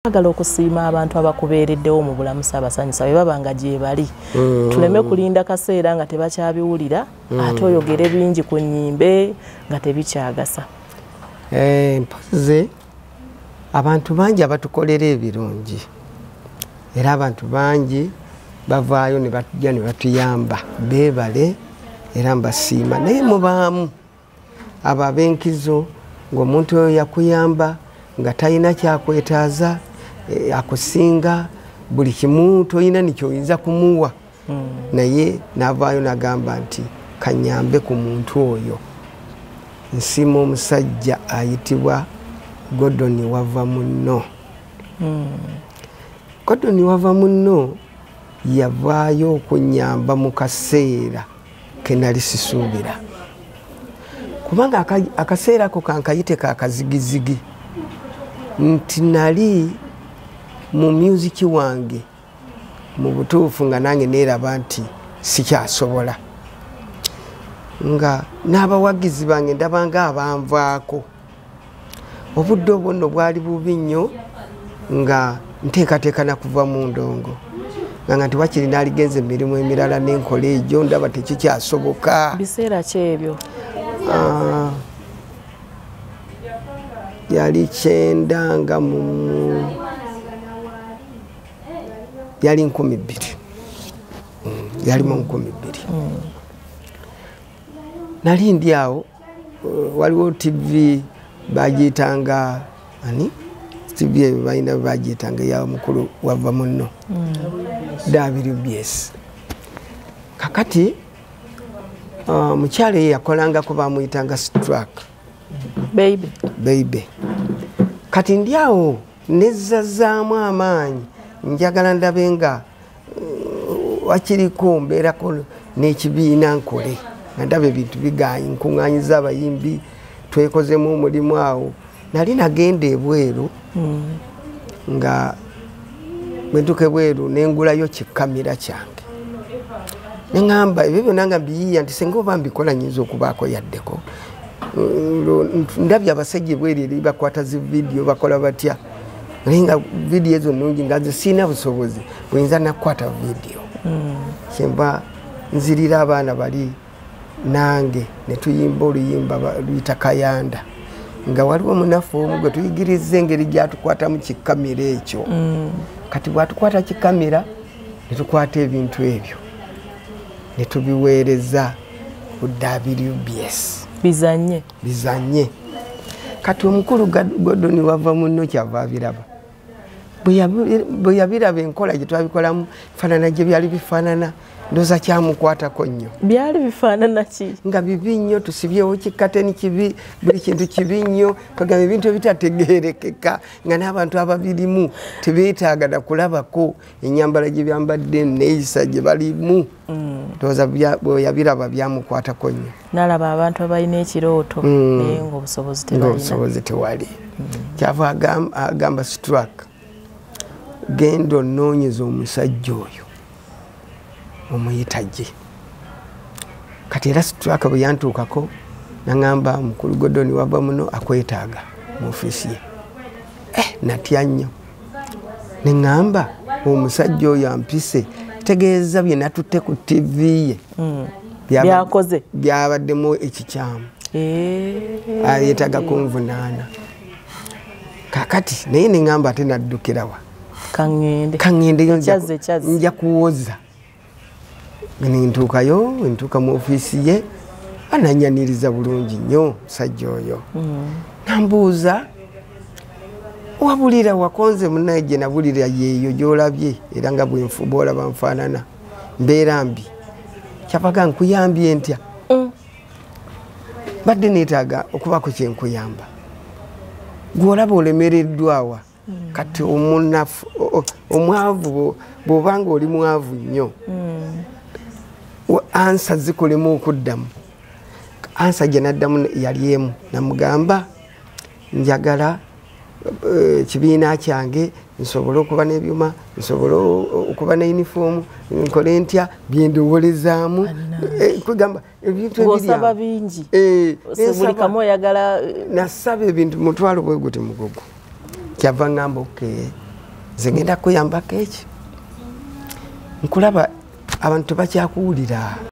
Agala okusiima abantu abakubeereddewo mu bulamu Ssaabasanyusa bwe babanga gye bali tuleme kulinda kaseera nga tebakyabiwulira ate oyogere bingi ku nnyimbe nga tebikyagasa. Mpoze abantu bangi abatukolera ebirungi era abantu bangi bavaayo ne batujja ne batuyamba beebale era mbasiima naye mubaamu abo ab'enkizo ng'omuntu oyo yakuyamba nga talina kyakwetaaza akusinga buli kimu toyina nikyoyinza kumuwa naye n'avaayo n'agamba nti kanyambe ku muntu oyo. Nsiima omusajja ayitibwa Gordon wava munno. Gordon wava munno yavaayo okunyamba mu kaseera ke nali sisuubira kubanga akaseera ako kankayite kakazigizigi nti nali mu music wange mu butuufu nga nange neeraba nti sikyasobola nga n'abawagizi bange ndabanga abanvaako. Obudde obwo nno bwali bubi nnyo nga nteekateeka na kuva mu ndongo nga nti wakiri naaligenza emirimu emirala n'enkola egyo ndaba tekikyasoboka. Biseera ki ebyo? Yali kyenda nga yali 12,000 yali mu 12,000 nali ndi awo waliwo TV bagiyitanga ani TV eyo balina bagiyitanga ya mukulu wava munno WBS kakati mukyalo ye yakolangako bamuyitanga Struck baby kati ndi awo nezzazaamu amaanyi njagala ndabe nga wakiriko mbeerako n'ekibiina nkole nga ndaba ebintu bigaanyi nkuŋŋaanyiza abayimbi twekozemu omulimu awo. Nali nagenda ebweru nga bwe ntuuka ebweru nengulayo kikamera kyange neŋŋamba ebyo byonna nga mbiyiiya nti singa oba mbikola nyinza okubaako yaddeko. Ndabye abasajja ebweru eri bakwata zi vidiyo bakola batya naye nga vidiyo ezo nnungi nga nze siina busobozi bwinza nakukwata vidiyo kyemba nzirira abaana bali nange ne tuyimba oluyimba luyita Kayanda nga waliwo munafu omu gwe tuyigiriza engeri gyatukwata mu kikamera ekyo. Kati bwatukwata kikamera ne tukwata ebintu ebyo ne tubiweereza ku WBS bizanye. Kati omukulu Gordon wava munno kyava abiraba bwe yabiraba enkola gye twabikolamu faanana gye byali bifaanana ndooza kyamukwatako nnyo. Byali bifaanana ki? Nga bibi nnyo tusibyewo kikateni kibi buli kintu kibi nnyo twagamba ebintu ebitategeerekeka nga n'abantu ababirimu tebeetaaga na kulabako ennyambala gye byambadde neeyisa gye balimu ndooza bwe yabiraba byamukwatako nnyo. N'alaba abantu abalina ekirooto naye ng'obusobozi tewali. Kyava agamba Struck genda onoonyeza omusajja oyo omuyita gye. Kati era Struck bwe yantuukako naŋŋamba mukulu Gordon wava muno akwetaaga mu ofiisi ye. Natya nnyo neŋŋamba omusajja oyo ampise tegeeza bye natutte ku TV ye byakoze byabaddemu ekikyamu yeetaaga kunvunaana. Kakati naye neŋŋamba ate naddukirawa kaŋŋende nja kuwoza. Nentuukayo ntuuka mu ofiisi ye ananyaniriza bulungi nnyo musajja oyo. Nambuuza wabulira wakonze munaye gye nabulira yeeyo gy'olabye era nga bw'olaba nfaanana mbeera mbi kyabaga nkuyambye ntya badde neetaaga okubaako kyenkuyamba gw'olaba olemereddwawa kati omwavu bw'obanga oli mwavu nnyo ansa zikolemu okuddamu. Ansa gye naddamu yali emu namugamba njagala ekibiina kyange nsobole okuba n'ebyuma nsobole okuba ne yunifoomu nkole ntya byendowolezaamu kugamba ebintu ebiri bingi buli kamu oyagala nasaba ebintu mutwalo bwe guti mugogo kyava ngamba okay nze ngenda kuyambako eki nkulaba abantu tebakyakuwulira